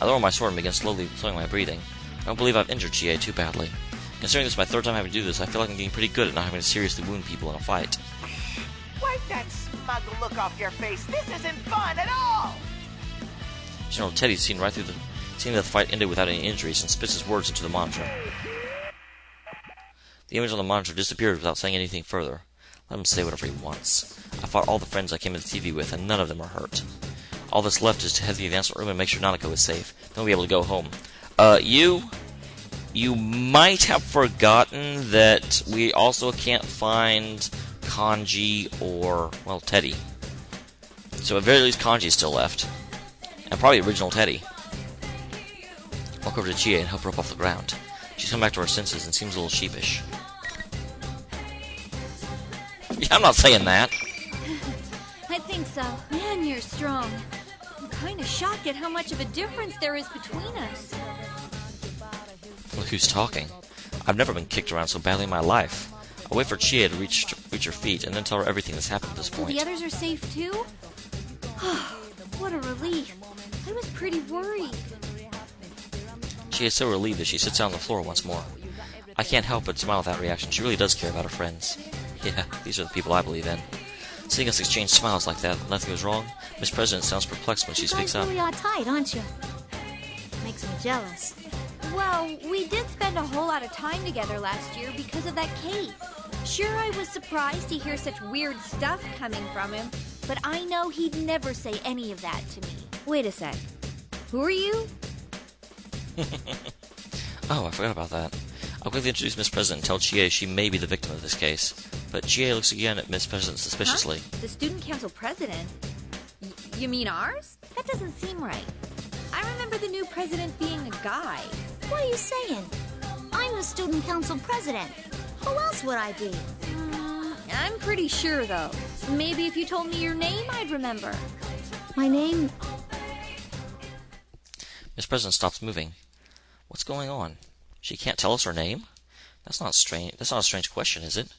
I lower my sword and begin slowly slowing my breathing. I don't believe I've injured Chie too badly. Considering this is my third time having to do this, I feel like I'm getting pretty good at not having to seriously wound people in a fight. Wipe that smug look off your face. This isn't fun at all! General Teddy's seen right through seeing that the fight ended without any injuries and spits his words into the monitor. The image on the monitor disappeared without saying anything further. Let him say whatever he wants. I fought all the friends I came to the TV with, and none of them are hurt. All that's left is to head to the announcement room and make sure Nanako is safe. Then we'll be able to go home. You might have forgotten that we also can't find Kanji or, well, Teddy. So at very least Kanji's still left. And probably original Teddy. Walk over to Chie and help her up off the ground. She's come back to her senses and seems a little sheepish. Yeah, I'm not saying that. I think so. Man, you're strong. I'm kind of shocked at how much of a difference there is between us. Look who's talking. I've never been kicked around so badly in my life. I'll wait for Chie to reach her feet and then tell her everything that's happened at this point. The others are safe too? What a relief. I was pretty worried. She is so relieved that she sits down on the floor once more. I can't help but smile at that reaction. She really does care about her friends. Yeah, these are the people I believe in. Seeing us exchange smiles like that, nothing was wrong. Miss President sounds perplexed when she speaks up. You guys really are tight, aren't you? Makes me jealous. Well, we did spend a whole lot of time together last year because of that case. Sure, I was surprised to hear such weird stuff coming from him, but I know he'd never say any of that to me. Wait a sec. Who are you? Oh, I forgot about that. I'll quickly introduce Miss President and tell Chie she may be the victim of this case. But Chie looks again at Miss President suspiciously. Huh? The student council president? You mean ours? That doesn't seem right. I remember the new president being a guy. What are you saying? I'm the student council president. Who else would I be? I'm pretty sure, though. Maybe if you told me your name, I'd remember. My name? Miss President stops moving. What's going on? She can't tell us her name? That's not strange. That's not a strange question, is it?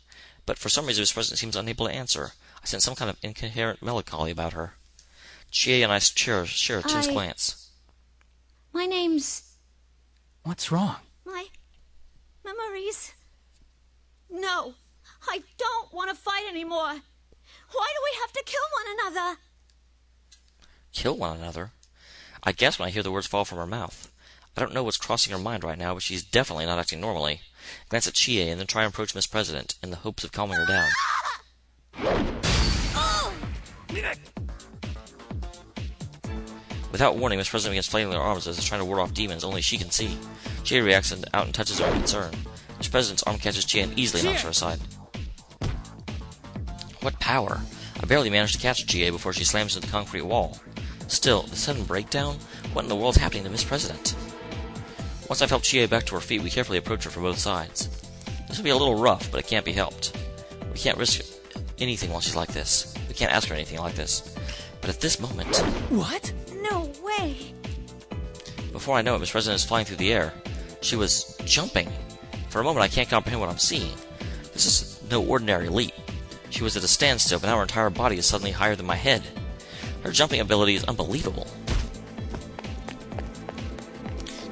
But for some reason, Miss President seems unable to answer. I sense some kind of incoherent melancholy about her. Chie and I share a tense glance. My name's... What's wrong? My memories. No, I don't want to fight anymore. Why do we have to kill one another? Kill one another? I guess when I hear the words fall from her mouth. I don't know what's crossing her mind right now, but she's definitely not acting normally. Glance at Chie and then try and approach Miss President in the hopes of calming her down. Without warning, Miss President begins flailing her arms as if trying to ward off demons only she can see. Chie reacts out and touches her in concern. Miss President's arm catches Chie and easily knocks her aside. What power! I barely managed to catch Chie before she slams into the concrete wall. Still, the sudden breakdown? What in the world's happening to Miss President? Once I've helped Chie back to her feet, we carefully approach her from both sides. This will be a little rough, but it can't be helped. We can't risk anything while she's like this. We can't ask her anything like this. But at this moment... What? No way! Before I know it, Miss President is flying through the air. She was jumping. For a moment, I can't comprehend what I'm seeing. This is no ordinary leap. She was at a standstill, but now her entire body is suddenly higher than my head. Her jumping ability is unbelievable.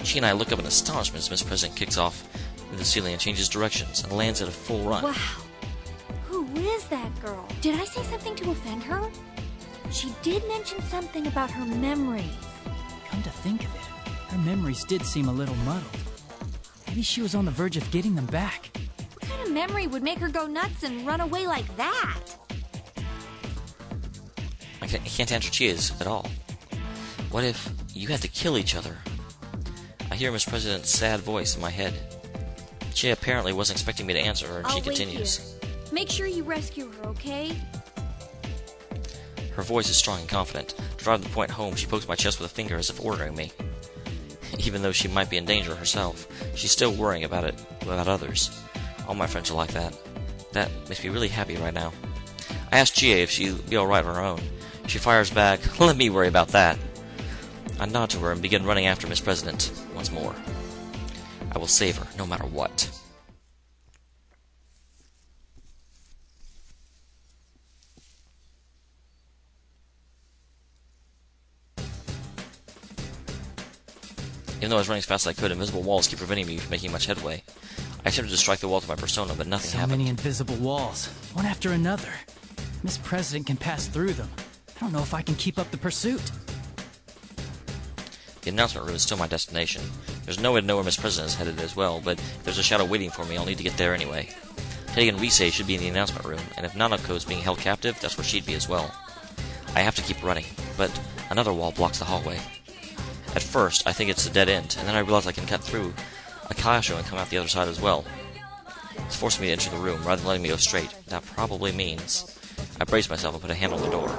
She and I look up in astonishment as Miss President kicks off into the ceiling and changes directions and lands at a full run. Wow. Who is that girl? Did I say something to offend her? She did mention something about her memories. Come to think of it, her memories did seem a little muddled. Maybe she was on the verge of getting them back. What kind of memory would make her go nuts and run away like that? I can't answer Chie's at all. What if you had to kill each other? I hear Miss President's sad voice in my head. Chie apparently wasn't expecting me to answer her, and she continues. Wait here. Make sure you rescue her, okay? Her voice is strong and confident. To drive the point home, she pokes my chest with a finger as if ordering me. Even though she might be in danger herself, she's still worrying about others. All my friends are like that. That makes me really happy right now. I asked Chie if she'd be alright on her own. She fires back, let me worry about that. I nod to her and begin running after Miss President once more. I will save her, no matter what. Even though I was running as fast as I could, invisible walls keep preventing me from making much headway. I attempted to strike the wall with my persona, but nothing happened. So many invisible walls, one after another. Miss President can pass through them. I don't know if I can keep up the pursuit. The announcement room is still my destination. There's no way to know where Miss President is headed as well, but if there's a shadow waiting for me, I'll need to get there anyway. Teddy and Rise should be in the announcement room, and if Nanako is being held captive, that's where she'd be as well. I have to keep running, but another wall blocks the hallway. At first, I think it's a dead end, and then I realize I can cut through a casho and come out the other side as well. It's forcing me to enter the room rather than letting me go straight. That probably means I brace myself and put a hand on the door.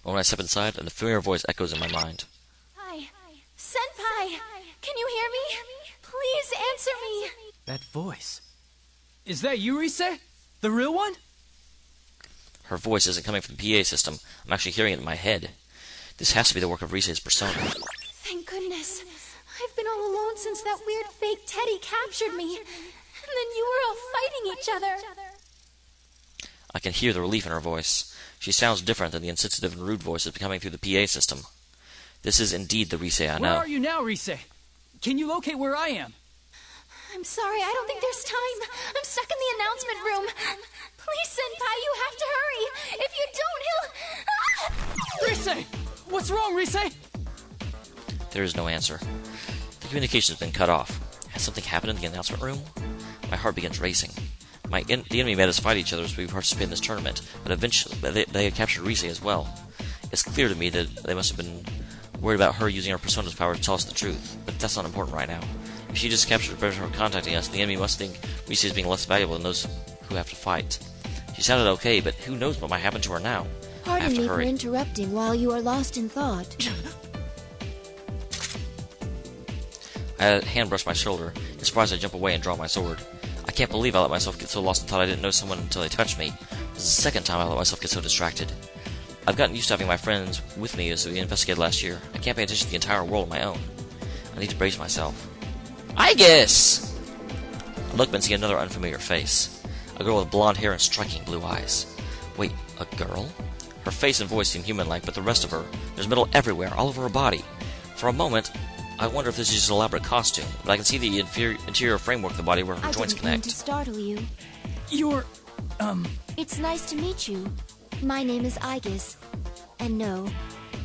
When I step inside, a familiar voice echoes in my mind. Hi. Senpai! Can you hear me? Please answer me! That voice. Is that you, Rise? The real one? Her voice isn't coming from the PA system. I'm actually hearing it in my head. This has to be the work of Rise's persona. Thank goodness. I've been all alone since that weird fake Teddy captured me. And then you were all fighting each other. I can hear the relief in her voice. She sounds different than the insensitive and rude voices coming through the PA system. This is indeed the Rise I know. Where are you now, Rise? Can you locate where I am? I'm sorry, I don't think there's time. I'm stuck in the announcement room. Please, Senpai, you have to hurry. If you don't, he'll... Rise! What's wrong, Rise? There is no answer. The communication has been cut off. Has something happened in the announcement room? My heart begins racing. The enemy made us fight each other as we participated in this tournament, but eventually they had captured Rise as well. It's clear to me that they must have been worried about her using her persona's power to tell us the truth, but that's not important right now. If she just captured her for contacting us, the enemy must think Rise is being less valuable than those who have to fight. She sounded okay, but who knows what might happen to her now. Pardon me for interrupting while you are lost in thought. I had a hand brush my shoulder. In surprise, I jump away and draw my sword. I can't believe I let myself get so lost in thought I didn't know someone until they touched me. This is the second time I let myself get so distracted. I've gotten used to having my friends with me as we investigated last year. I can't pay attention to the entire world on my own. I need to brace myself. I guess! I look up and see another unfamiliar face. A girl with blonde hair and striking blue eyes. Wait, a girl? Her face and voice seem human-like, but the rest of her, there's metal everywhere, all over her body. For a moment, I wonder if this is just an elaborate costume, but I can see the interior framework of the body where her joints I didn't mean connect. to startle you. You're, It's nice to meet you. My name is Aegis. And no,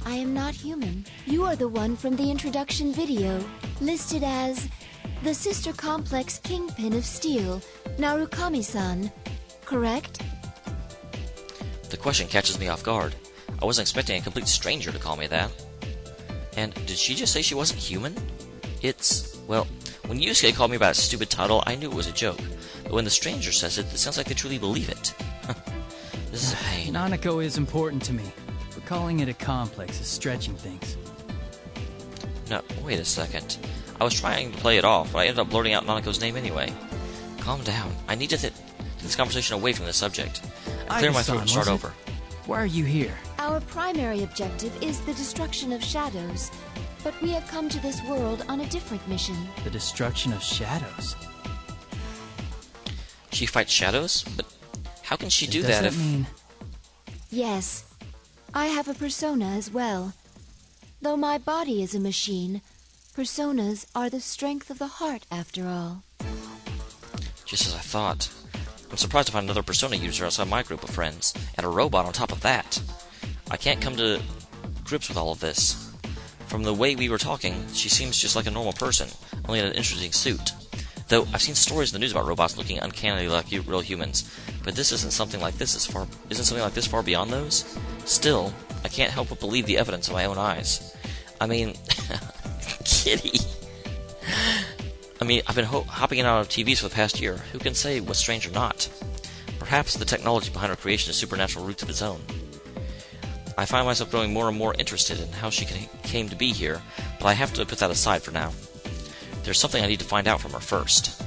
I am not human. You are the one from the introduction video, listed as the Sister Complex Kingpin of Steel, Narukami-san. Correct? The question catches me off guard. I wasn't expecting a complete stranger to call me that. And did she just say she wasn't human? Well, when Yusuke called me by that stupid title, I knew it was a joke. But when the stranger says it, it sounds like they truly believe it. This is a pain. Nanako is important to me, but calling it a complex is stretching things. No, wait a second. I was trying to play it off, but I ended up blurting out Nanako's name anyway. Calm down. I need to take this conversation away from the subject. I clear my throat and start over. Why are you here? Our primary objective is the destruction of shadows, but we have come to this world on a different mission. The destruction of shadows? She fights shadows? But how can she do Does that if... mean... Yes, I have a persona as well. Though my body is a machine, personas are the strength of the heart after all. Just as I thought. I'm surprised to find another persona user outside my group of friends, and a robot on top of that. I can't come to grips with all of this. From the way we were talking, she seems just like a normal person, only in an interesting suit. Though I've seen stories in the news about robots looking uncannily like real humans, but this isn't something like this far beyond those? Still, I can't help but believe the evidence of my own eyes. I mean, Kitty. I've been hopping in and out of TVs for the past year. Who can say what's strange or not? Perhaps the technology behind her creation has supernatural roots of its own. I find myself growing more and more interested in how she came to be here, but I have to put that aside for now. There's something I need to find out from her first.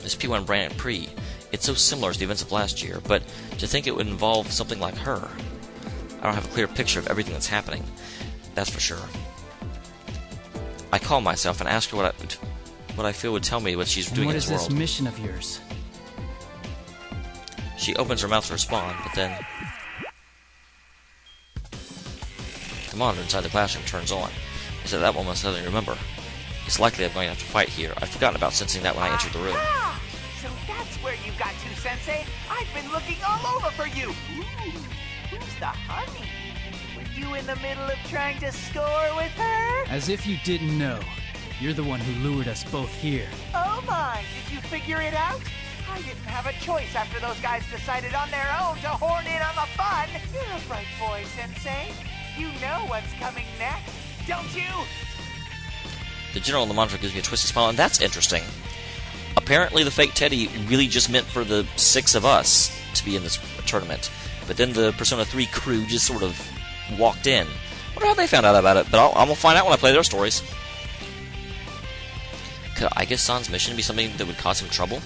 This P1 Grand Prix, it's so similar to the events of last year, but to think it would involve something like her. I don't have a clear picture of everything that's happening, that's for sure. I call myself and ask her what I feel would tell me what she's doing in this world. What is this mission of yours? She opens her mouth to respond, but then The monitor inside the classroom turns on. It's at that moment I suddenly remember. It's likely I'm going to have to fight here. I'd forgotten about sensing that when I entered the room. Ah, so that's where you got to, Sensei. I've been looking all over for you. Ooh, who's the honey? Were you in the middle of trying to score with her? As if you didn't know. You're the one who lured us both here. Oh my, did you figure it out? I didn't have a choice after those guys decided on their own to horn in on the fun. You're a bright boy, Sensei. You know what's coming next, don't you? The general on the monitor gives me a twisted smile, and that's interesting. Apparently the fake Teddy really just meant for the 6 of us to be in this tournament. But then the Persona 3 crew just sort of walked in. Wonder how they found out about it, but I'm gonna find out when I play their stories. Could Aige-san's mission be something that would cause him trouble?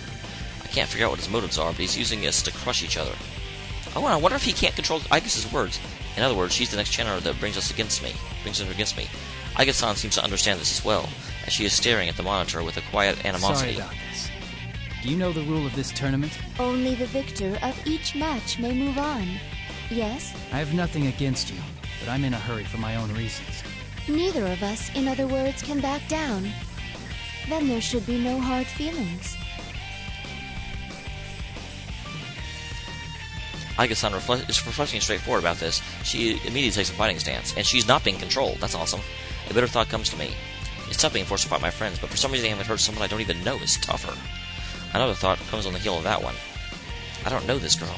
I can't figure out what his motives are, but he's using us to crush each other. Oh, and I wonder if he can't control Aige-san's words. In other words, she's the next channeler that brings her against me. Aige-san seems to understand this as well, as she is staring at the monitor with a quiet animosity. Sorry about this. Do you know the rule of this tournament? Only the victor of each match may move on. Yes? I have nothing against you, but I'm in a hurry for my own reasons. Neither of us, in other words, can back down. Then there should be no hard feelings. Aige-san is refreshingly straightforward about this. She immediately takes a fighting stance, and she's not being controlled. That's awesome. A bitter thought comes to me. It's tough being forced to fight my friends, but for some reason I haven't heard someone I don't even know is tougher. Another thought comes on the heel of that one. I don't know this girl.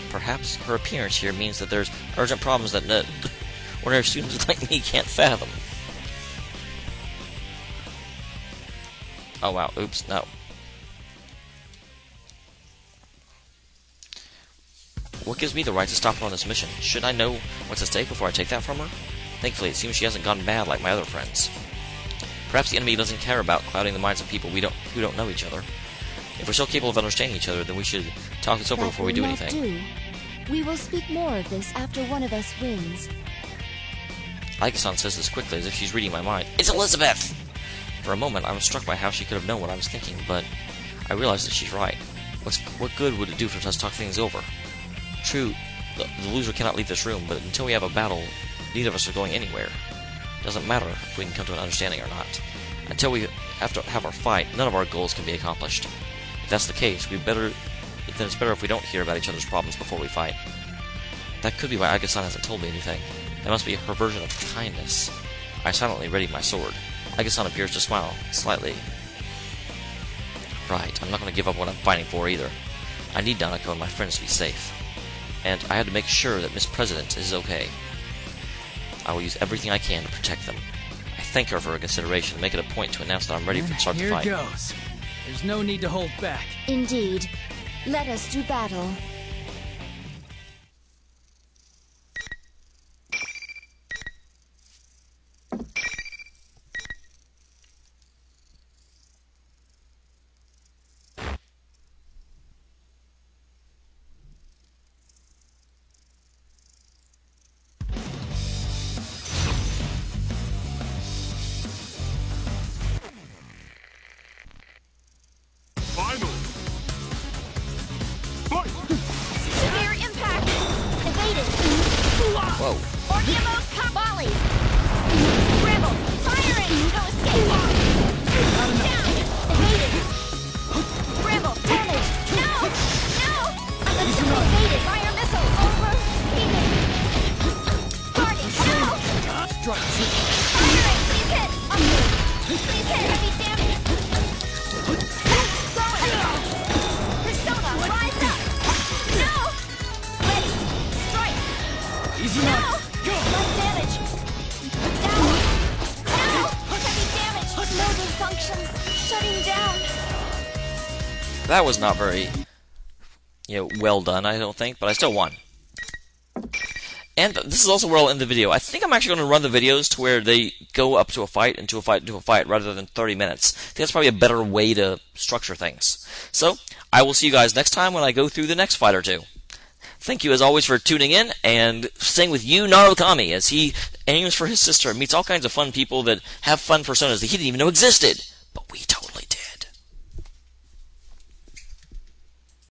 Perhaps her appearance here means that there's urgent problems that ordinary students like me can't fathom. Oh wow, oops, no. What gives me the right to stop her on this mission? Shouldn't I know what's at stake before I take that from her? Thankfully, it seems she hasn't gone mad like my other friends. Perhaps the enemy doesn't care about clouding the minds of people who don't know each other. If we're still capable of understanding each other, then we should talk this over before we do anything. We will speak more of this after one of us wins. Aige-san says this quickly, as if she's reading my mind. It's Elizabeth! For a moment, I was struck by how she could have known what I was thinking, but I realized that she's right. What good would it do for us to talk things over? True, the loser cannot leave this room, but until we have a battle, neither of us are going anywhere. It doesn't matter if we can come to an understanding or not. Until we have to have our fight, none of our goals can be accomplished. If that's the case, then it's better if we don't hear about each other's problems before we fight. That could be why Aige-san hasn't told me anything. That must be her version of kindness. I silently readied my sword. Aige-san appears to smile, slightly. Right, I'm not going to give up what I'm fighting for either. I need Nanako and my friends to be safe. And I had to make sure that Miss President is okay. I will use everything I can to protect them. I thank her for her consideration and make it a point to announce that I'm ready to start the fight. Here goes. There's no need to hold back. Indeed. Let us do battle. Severe impact. Evaded. Whoa. Orgiamos volley. Rebel. Firing. No escape. Down. Evaded. Rebel. Damage. No. No. Evaded. Fire missile. Overheated. Target. No. Firing. Please hit. Upward. Please hit. Heavy damage. Persona. Rise up. No. Ready. Strike. Easy No! now. Go. Less damage! Down! No! Heavy damage! Motor functions shutting down! That was not very, well done, I don't think, but I still won. And this is also where I'll end the video. I think I'm actually going to run the videos to where they go up to a fight, and to a fight, and to a fight, rather than 30 minutes. I think that's probably a better way to structure things. So, I will see you guys next time when I go through the next fight or two. Thank you, as always, for tuning in, and staying with you, Narukami, as he aims for his sister and meets all kinds of fun people that have fun personas that he didn't even know existed. But we don't.